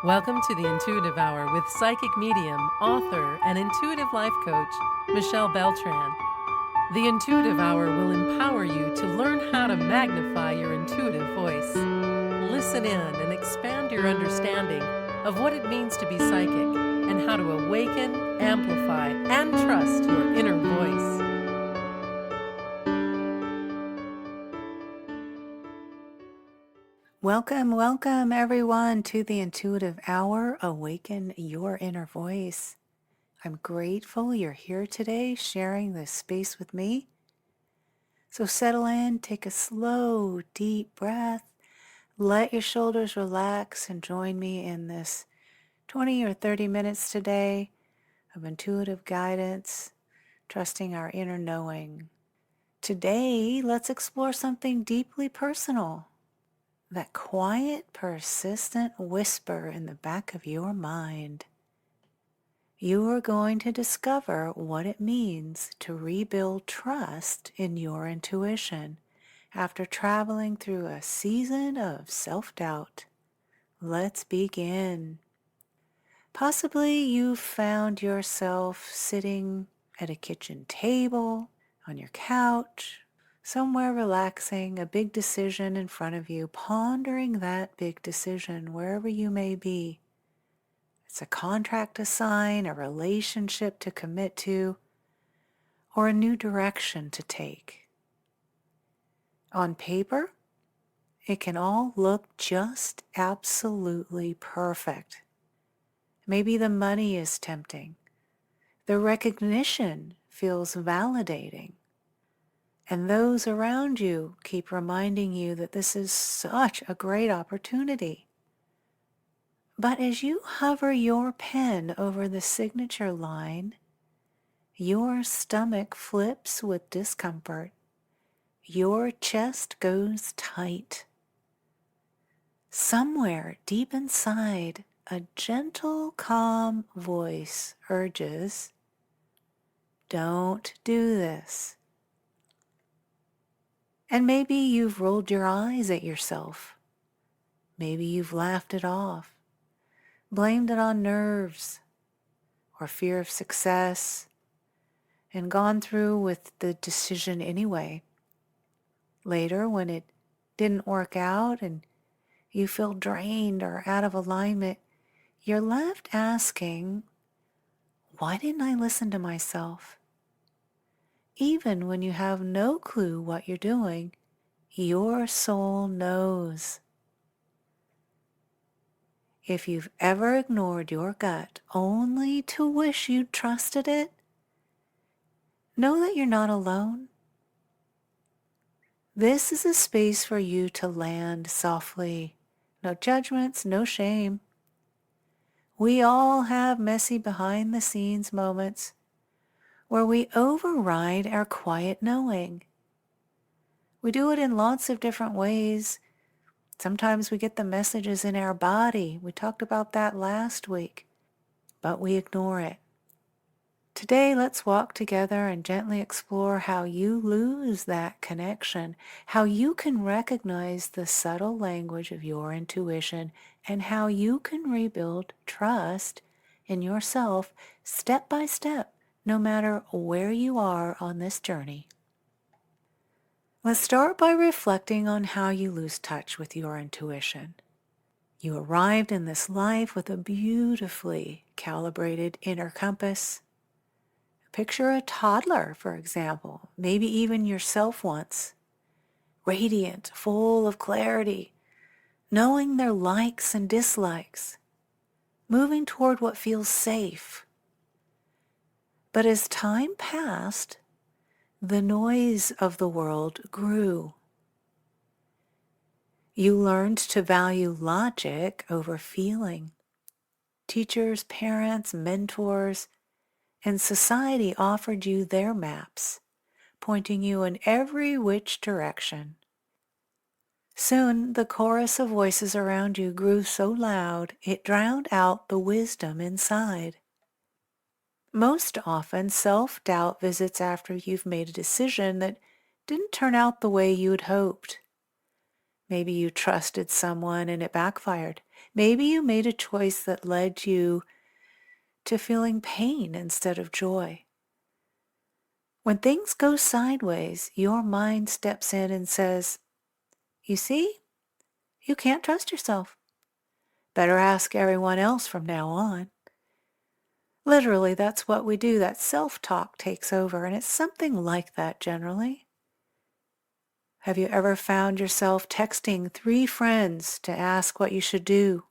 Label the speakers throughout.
Speaker 1: Welcome to the Intuitive Hour with psychic medium, author, and intuitive life coach, Michelle Beltran. The Intuitive Hour will empower you to learn how to magnify your intuitive voice. Listen in and expand your understanding of what it means to be psychic and how to awaken, amplify, and trust your inner voice.
Speaker 2: Welcome everyone to the Intuitive Hour, Awaken Your Inner Voice. I'm grateful you're here today sharing this space with me. So settle in, take a slow, deep breath, let your shoulders relax and join me in this 20 or 30 minutes today of intuitive guidance, trusting our inner knowing. Today, let's explore something deeply personal. That quiet, persistent whisper in the back of your mind. You are going to discover what it means to rebuild trust in your intuition after traveling through a season of self-doubt. Let's begin. Possibly you've found yourself sitting at a kitchen table, on your couch, somewhere relaxing, a big decision in front of you, pondering that big decision wherever you may be. It's a contract to sign, a relationship to commit to, or a new direction to take. On paper, it can all look just absolutely perfect. Maybe the money is tempting. The recognition feels validating. And those around you keep reminding you that this is such a great opportunity. But as you hover your pen over the signature line, your stomach flips with discomfort. Your chest goes tight. Somewhere deep inside, a gentle, calm voice urges, "Don't do this." And maybe you've rolled your eyes at yourself. Maybe you've laughed it off, blamed it on nerves or fear of success, and gone through with the decision anyway. Later, when it didn't work out and you feel drained or out of alignment, you're left asking, why didn't I listen to myself? Even when you have no clue what you're doing, your soul knows. If you've ever ignored your gut only to wish you'd trusted it, know that you're not alone. This is a space for you to land softly. No judgments, no shame. We all have messy behind-the-scenes moments where we override our quiet knowing. We do it in lots of different ways. Sometimes we get the messages in our body. We talked about that last week, but we ignore it. Today, let's walk together and gently explore how you lose that connection, how you can recognize the subtle language of your intuition, and how you can rebuild trust in yourself step by step, no matter where you are on this journey. Let's start by reflecting on how you lose touch with your intuition. You arrived in this life with a beautifully calibrated inner compass. Picture a toddler, for example, maybe even yourself once, radiant, full of clarity, knowing their likes and dislikes, moving toward what feels safe. But as time passed, the noise of the world grew. You learned to value logic over feeling. Teachers, parents, mentors, and society offered you their maps, pointing you in every which direction. Soon the chorus of voices around you grew so loud it drowned out the wisdom inside. Most often, self-doubt visits after you've made a decision that didn't turn out the way you'd hoped. Maybe you trusted someone and it backfired. Maybe you made a choice that led you to feeling pain instead of joy. When things go sideways, your mind steps in and says, "You see, you can't trust yourself. Better ask everyone else from now on." Literally, that's what we do. That self-talk takes over, and it's something like that generally. Have you ever found yourself texting 3 friends to ask what you should do?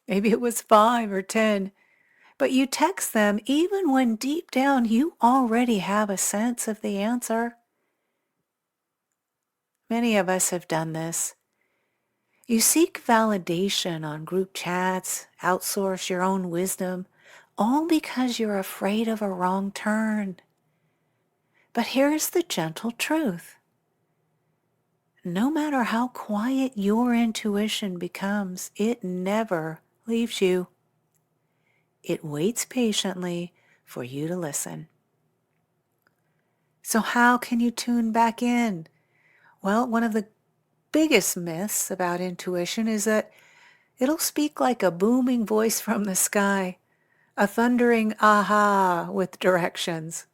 Speaker 2: Maybe it was 5 or 10, but you text them even when deep down you already have a sense of the answer. Many of us have done this. You seek validation on group chats, outsource your own wisdom, all because you're afraid of a wrong turn. But here's the gentle truth. No matter how quiet your intuition becomes, it never leaves you. It waits patiently for you to listen. So how can you tune back in? Well, one of the biggest myths about intuition is that it'll speak like a booming voice from the sky, a thundering aha with directions.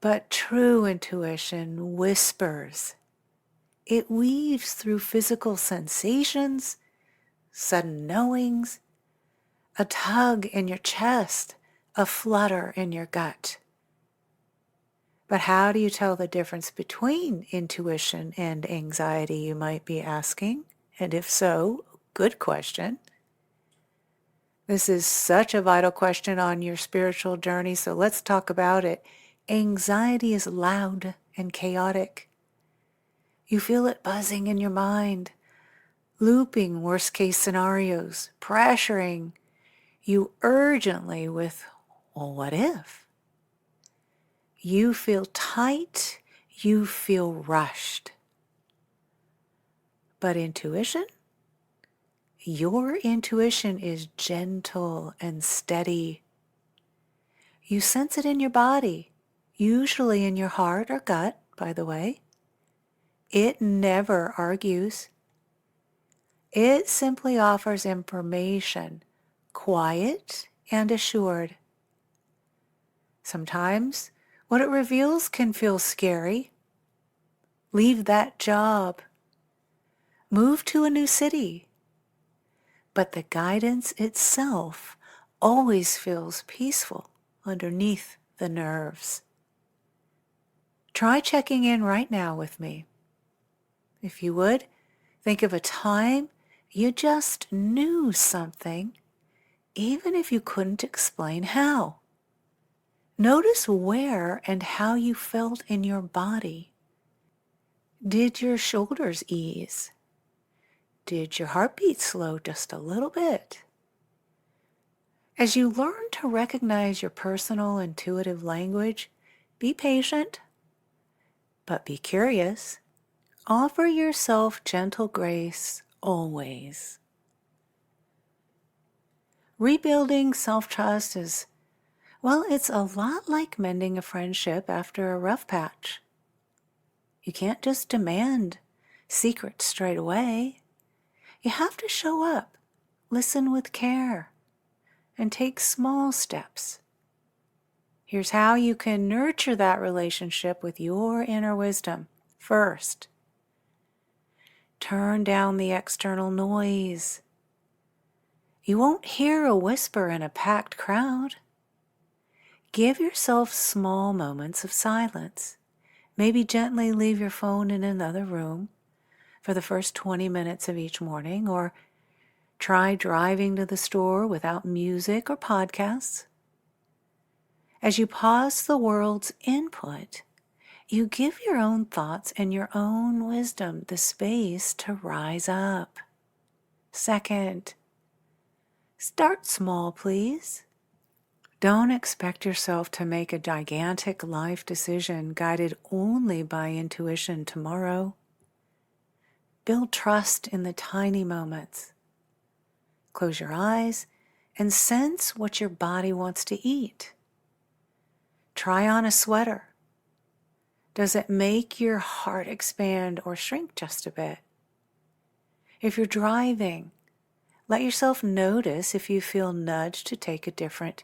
Speaker 2: But true intuition whispers. It weaves through physical sensations, sudden knowings, a tug in your chest, a flutter in your gut. But how do you tell the difference between intuition and anxiety, you might be asking? And if so, good question. This is such a vital question on your spiritual journey, so let's talk about it. Anxiety is loud and chaotic. You feel it buzzing in your mind, looping worst-case scenarios, pressuring you urgently with, well, what if? You feel tight, you feel rushed. But intuition? Your intuition is gentle and steady. You sense it in your body, usually in your heart or gut, by the way. It never argues. It simply offers information, quiet and assured. Sometimes what it reveals can feel scary. Leave that job. Move to a new city. But the guidance itself always feels peaceful underneath the nerves. Try checking in right now with me. If you would, think of a time you just knew something, even if you couldn't explain how. Notice where and how you felt in your body. Did your shoulders ease? Did your heartbeat slow just a little bit? As you learn to recognize your personal intuitive language, be patient, but be curious. Offer yourself gentle grace always. Rebuilding self-trust is, well, it's a lot like mending a friendship after a rough patch. You can't just demand secrets straight away. You have to show up, listen with care, and take small steps. Here's how you can nurture that relationship with your inner wisdom. First, turn down the external noise. You won't hear a whisper in a packed crowd. Give yourself small moments of silence. Maybe gently leave your phone in another room for the first 20 minutes of each morning, or try driving to the store without music or podcasts. As you pause the world's input, you give your own thoughts and your own wisdom the space to rise up. Second, start small, please. Don't expect yourself to make a gigantic life decision guided only by intuition tomorrow. Build trust in the tiny moments. Close your eyes and sense what your body wants to eat. Try on a sweater. Does it make your heart expand or shrink just a bit? If you're driving, let yourself notice if you feel nudged to take a different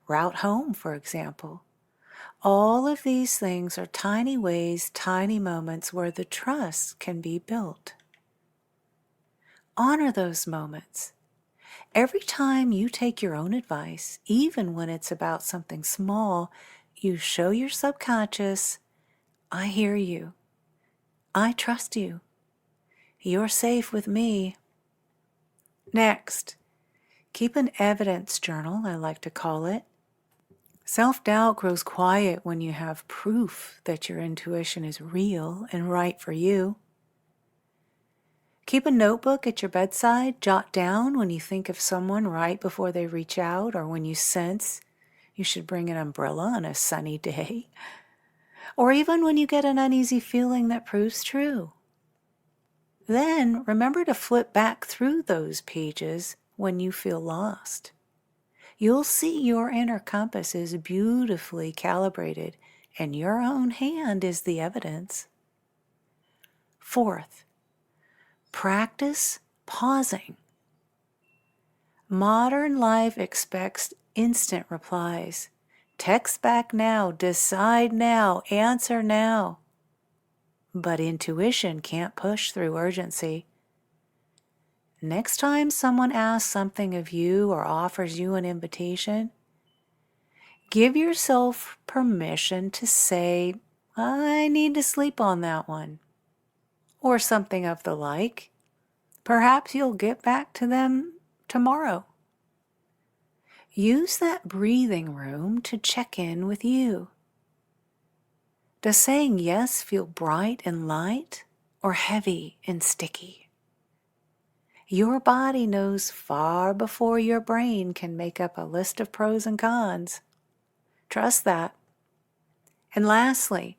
Speaker 2: route home, for example. All of these things are tiny ways, tiny moments where the trust can be built. Honor those moments. Every time you take your own advice, even when it's about something small, you show your subconscious, I hear you. I trust you. You're safe with me. Next, keep an evidence journal, I like to call it. Self-doubt grows quiet when you have proof that your intuition is real and right for you. Keep a notebook at your bedside. Jot down when you think of someone right before they reach out, or when you sense you should bring an umbrella on a sunny day, or even when you get an uneasy feeling that proves true. Then remember to flip back through those pages when you feel lost. You'll see your inner compass is beautifully calibrated, and your own hand is the evidence. Fourth, practice pausing. Modern life expects instant replies. Text back now, decide now, answer now. But intuition can't push through urgency. Next time someone asks something of you or offers you an invitation, give yourself permission to say, I need to sleep on that one, or something of the like. Perhaps you'll get back to them tomorrow. Use that breathing room to check in with you. Does saying yes feel bright and light, or heavy and sticky? Your body knows far before your brain can make up a list of pros and cons. Trust that. And lastly,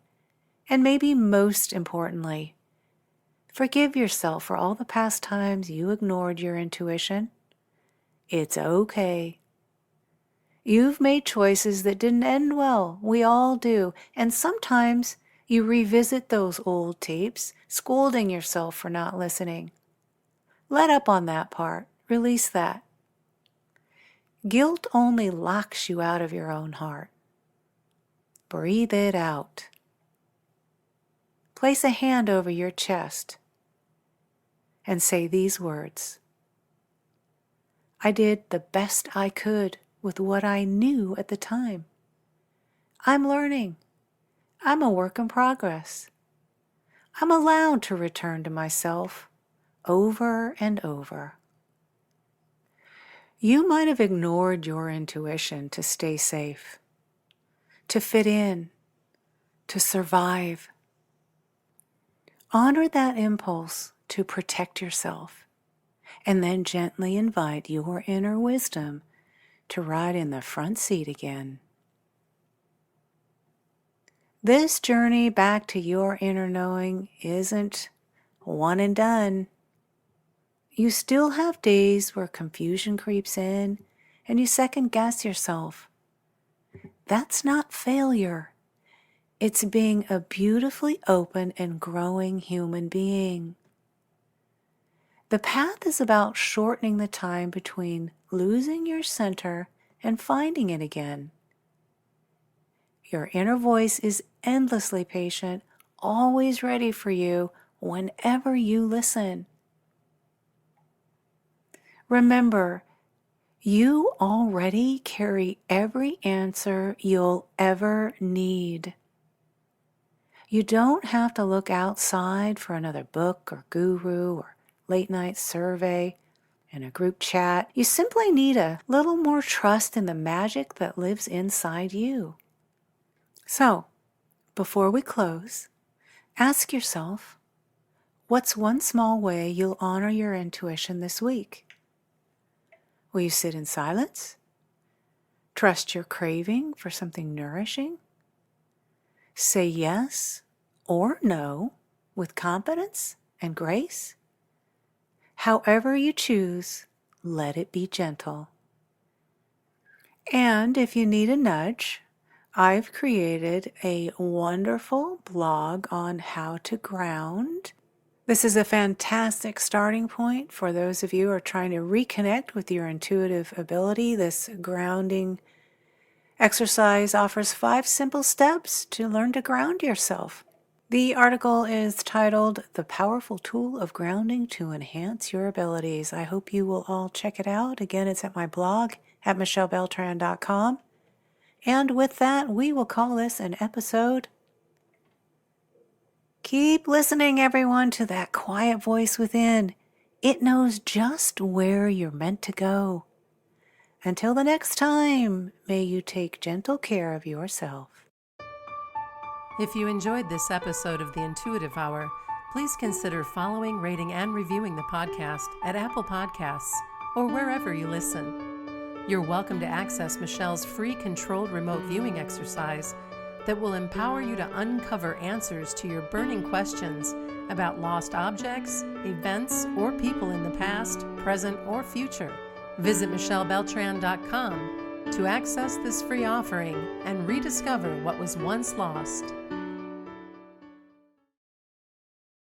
Speaker 2: and maybe most importantly, forgive yourself for all the past times you ignored your intuition. It's okay. You've made choices that didn't end well. We all do. And sometimes you revisit those old tapes, scolding yourself for not listening. Let up on that part. Release that. Guilt only locks you out of your own heart. Breathe it out. Place a hand over your chest and say these words. I did the best I could with what I knew at the time. I'm learning. I'm a work in progress. I'm allowed to return to myself over and over. You might have ignored your intuition to stay safe, to fit in, to survive. Honor that impulse to protect yourself, and then gently invite your inner wisdom to ride in the front seat again. This journey back to your inner knowing isn't one and done. You still have days where confusion creeps in and you second guess yourself. That's not failure. It's being a beautifully open and growing human being. The path is about shortening the time between losing your center and finding it again. Your inner voice is endlessly patient, always ready for you whenever you listen. Remember, you already carry every answer you'll ever need. You don't have to look outside for another book or guru or late night survey in a group chat. You simply need a little more trust in the magic that lives inside you. So, before we close, ask yourself, what's one small way you'll honor your intuition this week? Will you sit in silence? Trust your craving for something nourishing? Say yes or no with confidence and grace? However you choose, let it be gentle. And if you need a nudge, I've created a wonderful blog on how to ground. This is a fantastic starting point for those of you who are trying to reconnect with your intuitive ability. This grounding exercise offers 5 simple steps to learn to ground yourself. The article is titled The Powerful Tool of Grounding to Enhance Your Abilities. I hope you will all check it out. Again, it's at my blog at michellebeltran.com. And with that, we will call this an episode. Keep listening, everyone, to that quiet voice within. It knows just where you're meant to go. Until the next time, may you take gentle care of yourself.
Speaker 1: If you enjoyed this episode of the Intuitive Hour, please consider following, rating, and reviewing the podcast at Apple Podcasts or wherever you listen. You're welcome to access Michelle's free controlled remote viewing exercise that will empower you to uncover answers to your burning questions about lost objects, events, or people in the past, present, or future. Visit michellebeltran.com to access this free offering and rediscover what was once lost.